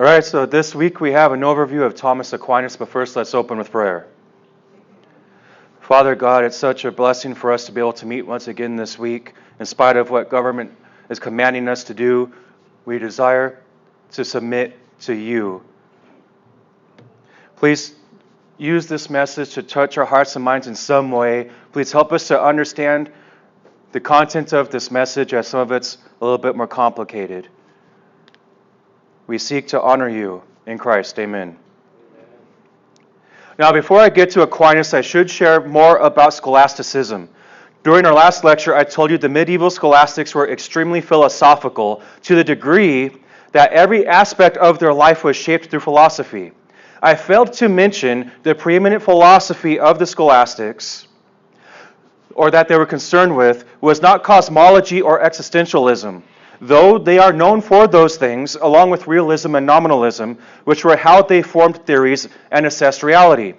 All right, so this week we have an overview of Thomas Aquinas, but first let's open with prayer. Father God, it's such a blessing for us to be able to meet once again this week. In spite of what government is commanding us to do, we desire to submit to you. Please use this message to touch our hearts and minds in some way. Please help us to understand the content of this message, as some of it's a little bit more complicated. We seek to honor you in Christ. Amen. Now, before I get to Aquinas, I should share more about scholasticism. During our last lecture, I told you the medieval scholastics were extremely philosophical to the degree that every aspect of their life was shaped through philosophy. I failed to mention the preeminent philosophy of the scholastics, or that they were concerned with, was not cosmology or existentialism, though they are known for those things, along with realism and nominalism, which were how they formed theories and assessed reality.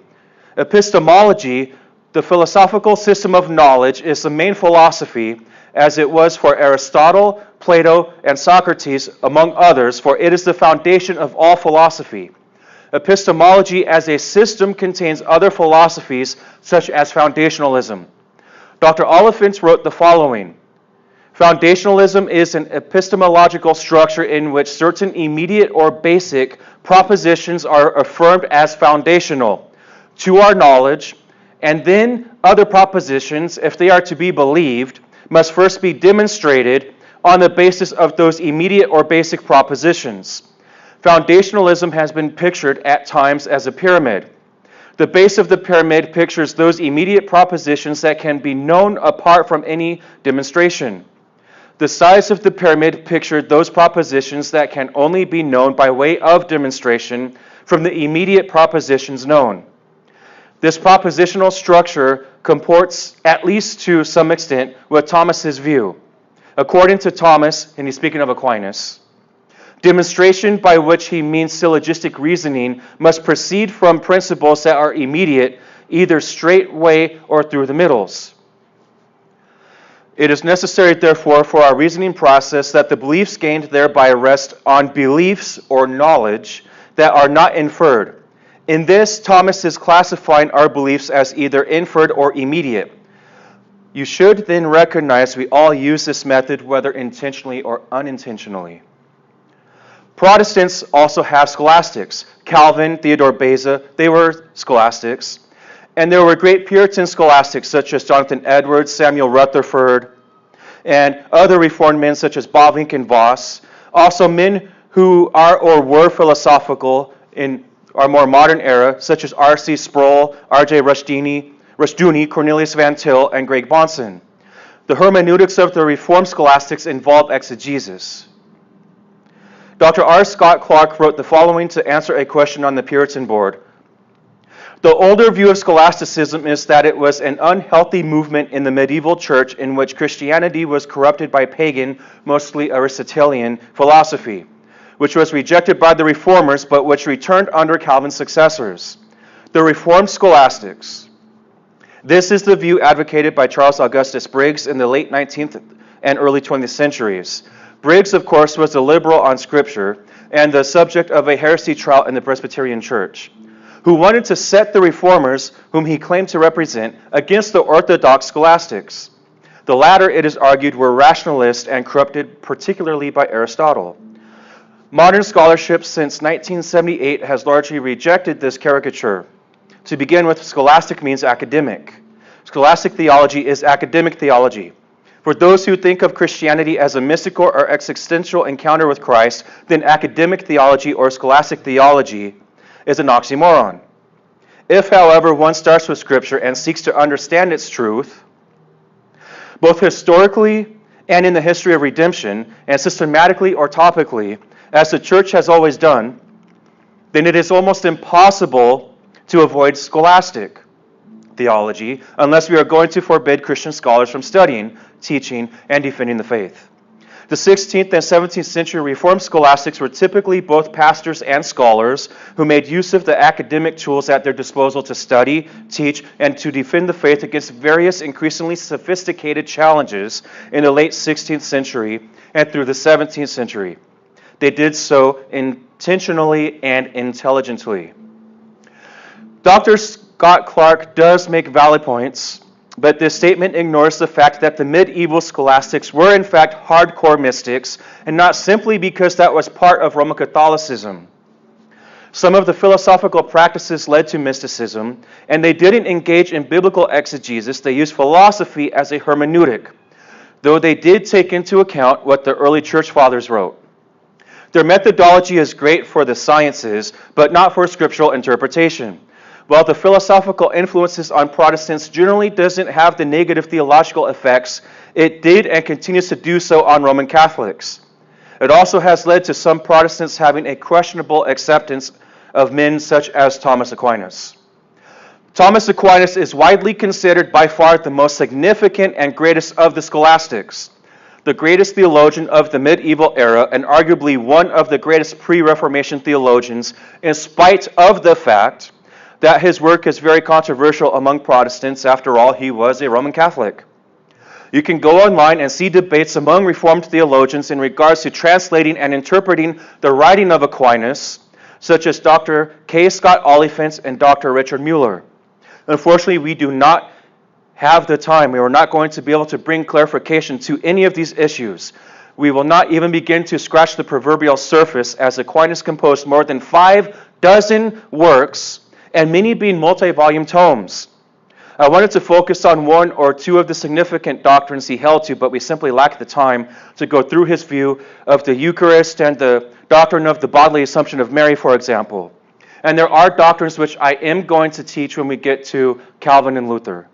Epistemology, the philosophical system of knowledge, is the main philosophy, as it was for Aristotle, Plato, and Socrates, among others, for it is the foundation of all philosophy. Epistemology as a system contains other philosophies, such as foundationalism. Dr. Oliphant wrote the following: Foundationalism is an epistemological structure in which certain immediate or basic propositions are affirmed as foundational to our knowledge, and then other propositions, if they are to be believed, must first be demonstrated on the basis of those immediate or basic propositions. Foundationalism has been pictured at times as a pyramid. The base of the pyramid pictures those immediate propositions that can be known apart from any demonstration. The sides of the pyramid pictured those propositions that can only be known by way of demonstration from the immediate propositions known. This propositional structure comports, at least to some extent, with Thomas's view. According to Thomas, and he's speaking of Aquinas, demonstration, by which he means syllogistic reasoning, must proceed from principles that are immediate, either straightway or through the middles. It is necessary, therefore, for our reasoning process that the beliefs gained thereby rest on beliefs or knowledge that are not inferred. In this, Thomas is classifying our beliefs as either inferred or immediate. You should then recognize we all use this method, whether intentionally or unintentionally. Protestants also have scholastics. Calvin, Theodore Beza, they were scholastics. And there were great Puritan scholastics such as Jonathan Edwards, Samuel Rutherford, and other Reformed men such as Bavinck and Voss. Also men who are or were philosophical in our more modern era, such as R.C. Sproul, R.J. Rushdoony, Cornelius Van Til, and Greg Bahnsen. The hermeneutics of the Reformed scholastics involve exegesis. Dr. R. Scott Clark wrote the following to answer a question on the Puritan board. The older view of scholasticism is that it was an unhealthy movement in the medieval church in which Christianity was corrupted by pagan, mostly Aristotelian, philosophy, which was rejected by the Reformers but which returned under Calvin's successors, the Reformed scholastics. This is the view advocated by Charles Augustus Briggs in the late 19th and early 20th centuries. Briggs, of course, was a liberal on Scripture and the subject of a heresy trial in the Presbyterian Church, who wanted to set the Reformers, whom he claimed to represent, against the Orthodox scholastics. The latter, it is argued, were rationalists and corrupted particularly by Aristotle. Modern scholarship since 1978 has largely rejected this caricature. To begin with, scholastic means academic. Scholastic theology is academic theology. For those who think of Christianity as a mystical or existential encounter with Christ, then academic theology or scholastic theology is an oxymoron. If, however, one starts with Scripture and seeks to understand its truth, both historically and in the history of redemption, and systematically or topically, as the Church has always done, then it is almost impossible to avoid scholastic theology unless we are going to forbid Christian scholars from studying, teaching, and defending the faith. The 16th and 17th century Reformed scholastics were typically both pastors and scholars who made use of the academic tools at their disposal to study, teach, and to defend the faith against various increasingly sophisticated challenges in the late 16th century and through the 17th century. They did so intentionally and intelligently. Dr. Scott Clark does make valid points, but this statement ignores the fact that the medieval scholastics were in fact hardcore mystics, and not simply because that was part of Roman Catholicism. Some of the philosophical practices led to mysticism, and they didn't engage in biblical exegesis. They used philosophy as a hermeneutic, though they did take into account what the early church fathers wrote. Their methodology is great for the sciences, but not for scriptural interpretation. While the philosophical influences on Protestants generally doesn't have the negative theological effects, it did and continues to do so on Roman Catholics. It also has led to some Protestants having a questionable acceptance of men such as Thomas Aquinas. Thomas Aquinas is widely considered by far the most significant and greatest of the scholastics, the greatest theologian of the medieval era, and arguably one of the greatest pre-Reformation theologians, in spite of the fact that his work is very controversial among Protestants. After all, he was a Roman Catholic. You can go online and see debates among Reformed theologians in regards to translating and interpreting the writing of Aquinas, such as Dr. K. Scott Oliphant and Dr. Richard Mueller. Unfortunately, we do not have the time. We are not going to be able to bring clarification to any of these issues. We will not even begin to scratch the proverbial surface, as Aquinas composed more than 6 works, and many being multi-volume tomes. I wanted to focus on 1 or 2 of the significant doctrines he held to, but we simply lack the time to go through his view of the Eucharist and the doctrine of the bodily assumption of Mary, for example. And there are doctrines which I am going to teach when we get to Calvin and Luther.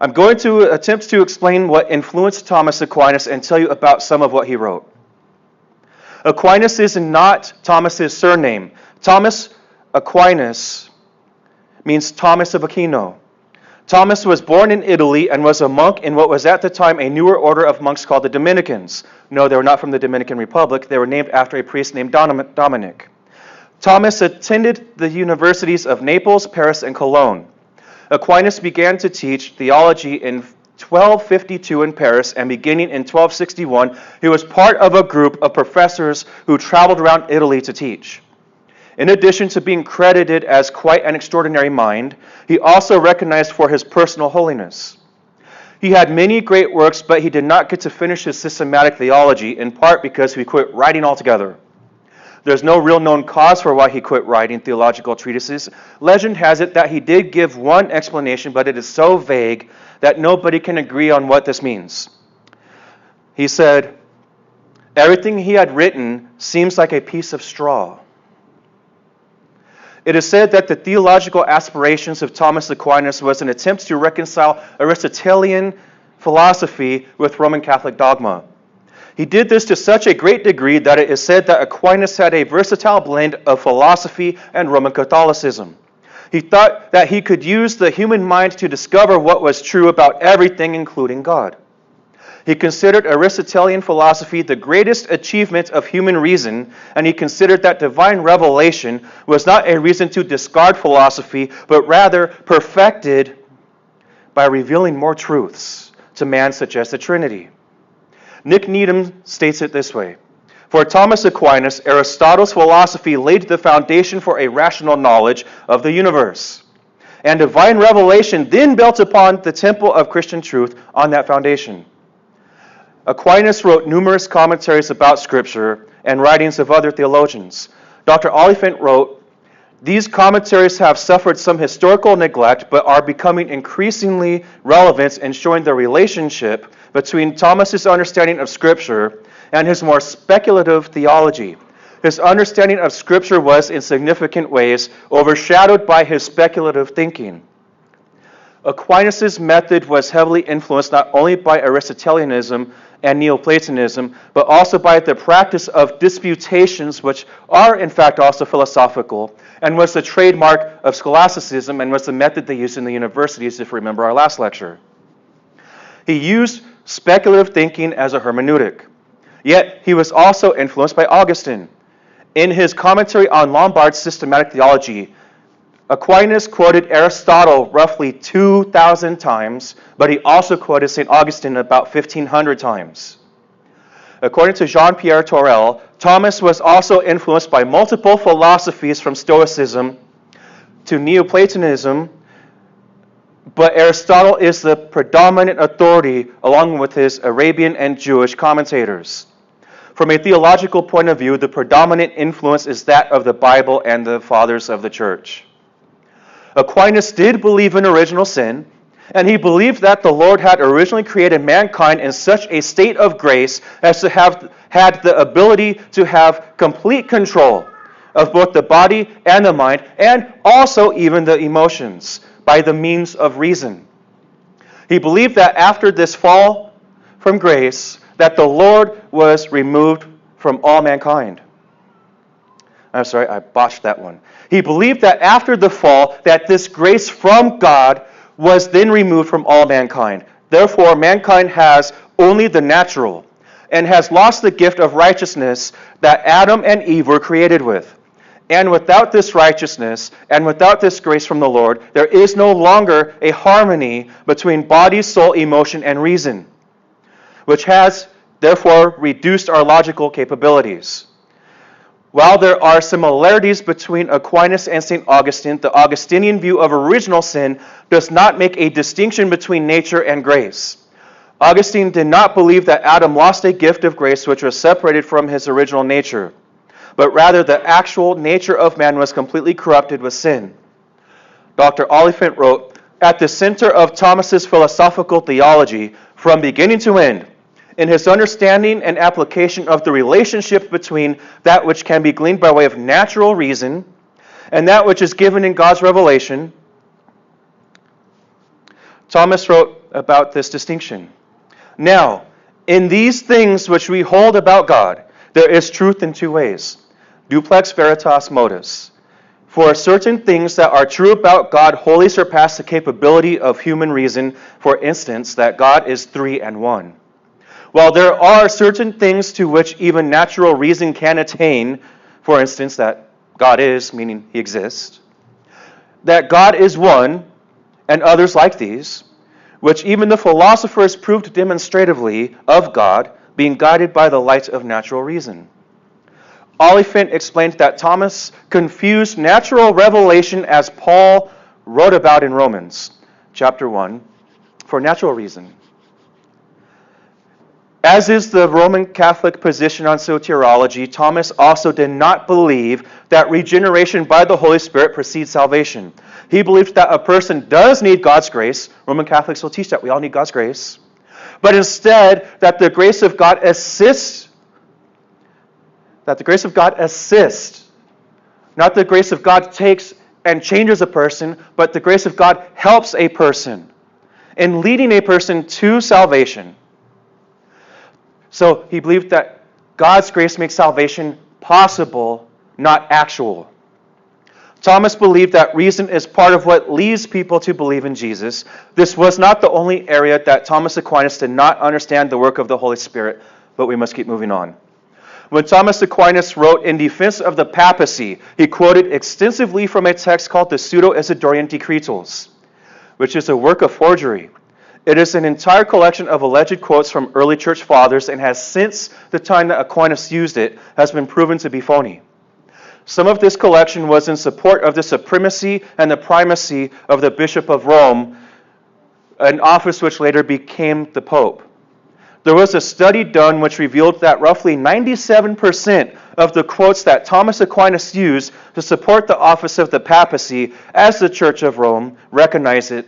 I'm going to attempt to explain what influenced Thomas Aquinas and tell you about some of what he wrote. Aquinas is not Thomas's surname. Thomas Aquinas means Thomas of Aquino. Thomas was born in Italy and was a monk in what was at the time a newer order of monks called the Dominicans. No, they were not from the Dominican Republic. They were named after a priest named Dominic. Thomas attended the universities of Naples, Paris, and Cologne. Aquinas began to teach theology in 1252 in Paris, and beginning in 1261, he was part of a group of professors who traveled around Italy to teach. In addition to being credited as quite an extraordinary mind, he also recognized for his personal holiness. He had many great works, but he did not get to finish his systematic theology, in part because he quit writing altogether. There's no real known cause for why he quit writing theological treatises. Legend has it that he did give one explanation, but it is so vague that nobody can agree on what this means. He said, "Everything he had written seems like a piece of straw." It is said that the theological aspirations of Thomas Aquinas was an attempt to reconcile Aristotelian philosophy with Roman Catholic dogma. He did this to such a great degree that it is said that Aquinas had a versatile blend of philosophy and Roman Catholicism. He thought that he could use the human mind to discover what was true about everything, including God. He considered Aristotelian philosophy the greatest achievement of human reason, and he considered that divine revelation was not a reason to discard philosophy, but rather perfected by revealing more truths to man, such as the Trinity. Nick Needham states it this way: "For Thomas Aquinas, Aristotle's philosophy laid the foundation for a rational knowledge of the universe, and divine revelation then built upon the temple of Christian truth on that foundation." Aquinas wrote numerous commentaries about Scripture and writings of other theologians. Dr. Oliphant wrote, "These commentaries have suffered some historical neglect, but are becoming increasingly relevant in showing the relationship between Thomas's understanding of Scripture and his more speculative theology. His understanding of Scripture was, in significant ways, overshadowed by his speculative thinking." Aquinas' method was heavily influenced not only by Aristotelianism and Neoplatonism, but also by the practice of disputations, which are in fact also philosophical, and was the trademark of scholasticism and was the method they used in the universities, if you remember our last lecture. He used speculative thinking as a hermeneutic. Yet he was also influenced by Augustine. In his commentary on Lombard's systematic theology, Aquinas quoted Aristotle roughly 2,000 times, but he also quoted St. Augustine about 1,500 times. According to Jean-Pierre Torel, Thomas was also influenced by multiple philosophies from Stoicism to Neoplatonism, but Aristotle is the predominant authority along with his Arabian and Jewish commentators. From a theological point of view, the predominant influence is that of the Bible and the fathers of the church. Aquinas did believe in original sin, and he believed that the Lord had originally created mankind in such a state of grace as to have had the ability to have complete control of both the body and the mind, and also even the emotions, by the means of reason. He believed that after this fall from grace, that the Lord was removed from all mankind. I'm sorry, I botched that one. He believed that after the fall, that this grace from God was then removed from all mankind. Therefore, mankind has only the natural and has lost the gift of righteousness that Adam and Eve were created with. And without this righteousness and without this grace from the Lord, there is no longer a harmony between body, soul, emotion, and reason, which has therefore reduced our logical capabilities. While there are similarities between Aquinas and St. Augustine, the Augustinian view of original sin does not make a distinction between nature and grace. Augustine did not believe that Adam lost a gift of grace which was separated from his original nature, but rather the actual nature of man was completely corrupted with sin. Dr. Oliphant wrote, "At the center of Thomas's philosophical theology, from beginning to end, in his understanding and application of the relationship between that which can be gleaned by way of natural reason and that which is given in God's revelation," Thomas wrote about this distinction. "Now, in these things which we hold about God, there is truth in two ways. Duplex veritas modus. For certain things that are true about God wholly surpass the capability of human reason, for instance, that God is three and one. While there are certain things to which even natural reason can attain, for instance, that God is, meaning he exists, that God is one, and others like these, which even the philosophers proved demonstratively of God, being guided by the light of natural reason." Oliphant explained that Thomas confused natural revelation, as Paul wrote about in Romans chapter 1, for natural reason. As is the Roman Catholic position on soteriology, Thomas also did not believe that regeneration by the Holy Spirit precedes salvation. He believed that a person does need God's grace. Roman Catholics will teach that we all need God's grace. But instead, that the grace of God assists, not the grace of God takes and changes a person, but the grace of God helps a person in leading a person to salvation. So he believed that God's grace makes salvation possible, not actual. Thomas believed that reason is part of what leads people to believe in Jesus. This was not the only area that Thomas Aquinas did not understand the work of the Holy Spirit, but we must keep moving on. When Thomas Aquinas wrote in defense of the papacy, he quoted extensively from a text called the Pseudo-Isidorian Decretals, which is a work of forgery. It is an entire collection of alleged quotes from early church fathers and has, since the time that Aquinas used it, has been proven to be phony. Some of this collection was in support of the supremacy and the primacy of the Bishop of Rome, an office which later became the Pope. There was a study done which revealed that roughly 97% of the quotes that Thomas Aquinas used to support the office of the papacy, as the Church of Rome recognized it,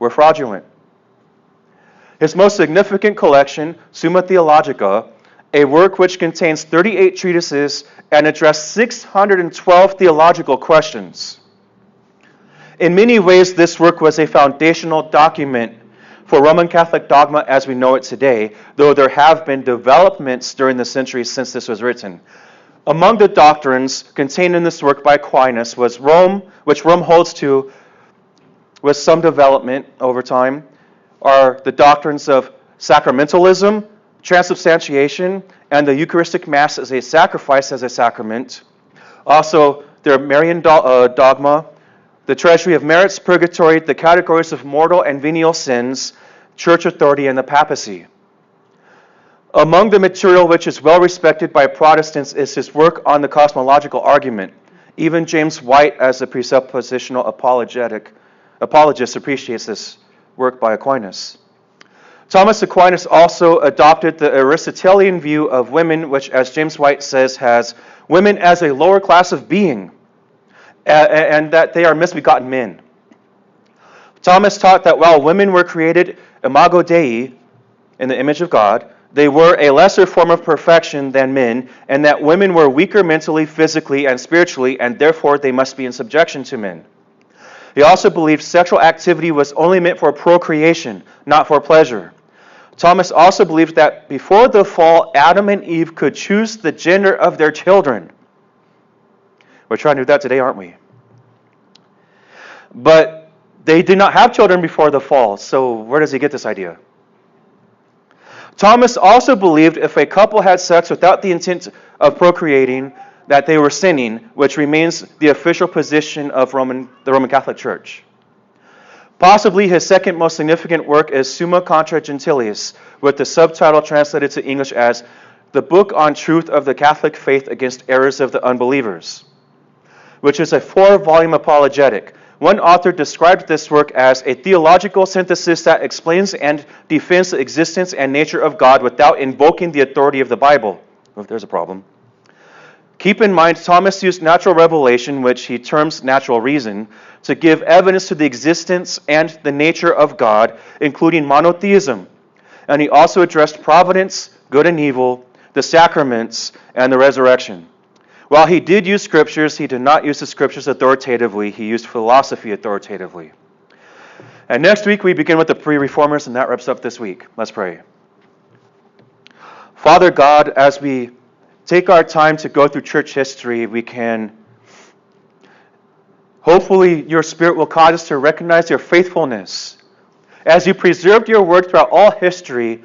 were fraudulent. His most significant collection, Summa Theologica, a work which contains 38 treatises and addressed 612 theological questions. In many ways, this work was a foundational document for Roman Catholic dogma as we know it today, though there have been developments during the centuries since this was written. Among the doctrines contained in this work by Aquinas was Rome, which Rome holds to with some development over time, are the doctrines of sacramentalism, transubstantiation, and the Eucharistic Mass as a sacrifice as a sacrament. Also, their Marian dogma, the treasury of merits, purgatory, the categories of mortal and venial sins, church authority, and the papacy. Among the material which is well respected by Protestants is his work on the cosmological argument. Even James White, as a presuppositional apologist, appreciates this work by Aquinas. Thomas Aquinas also adopted the Aristotelian view of women, which, as James White says, has women as a lower class of being, and that they are misbegotten men. Thomas taught that while women were created imago Dei, in the image of God, they were a lesser form of perfection than men, and that women were weaker mentally, physically, and spiritually, and therefore they must be in subjection to men. He also believed sexual activity was only meant for procreation, not for pleasure. Thomas also believed that before the fall, Adam and Eve could choose the gender of their children. We're trying to do that today, aren't we? But they did not have children before the fall, so where does he get this idea? Thomas also believed if a couple had sex without the intent of procreating, that they were sinning, which remains the official position of the Roman Catholic Church. Possibly his second most significant work is Summa Contra Gentiles, with the subtitle translated to English as The Book on Truth of the Catholic Faith Against Errors of the Unbelievers, which is a 4-volume apologetic. One author described this work as a theological synthesis that explains and defends the existence and nature of God without invoking the authority of the Bible. Well, there's a problem. Keep in mind, Thomas used natural revelation, which he terms natural reason, to give evidence to the existence and the nature of God, including monotheism. And he also addressed providence, good and evil, the sacraments, and the resurrection. While he did use scriptures, he did not use the scriptures authoritatively. He used philosophy authoritatively. And next week we begin with the pre-reformers, and that wraps up this week. Let's pray. Father God, as we take our time to go through church history, we can, hopefully your Spirit will cause us to recognize your faithfulness. As you preserved your word throughout all history,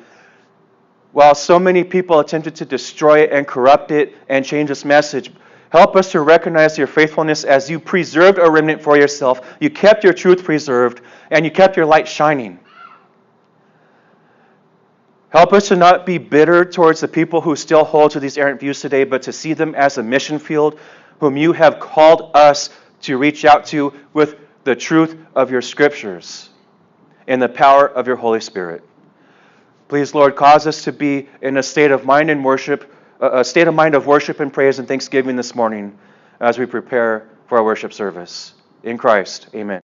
while so many people attempted to destroy it and corrupt it and change its message, help us to recognize your faithfulness as you preserved a remnant for yourself. You kept your truth preserved, and you kept your light shining. Help us to not be bitter towards the people who still hold to these errant views today, but to see them as a mission field whom you have called us to reach out to with the truth of your scriptures and the power of your Holy Spirit. Please, Lord, cause us to be in a state of mind and worship, a state of mind of worship and praise and thanksgiving this morning as we prepare for our worship service. In Christ, amen.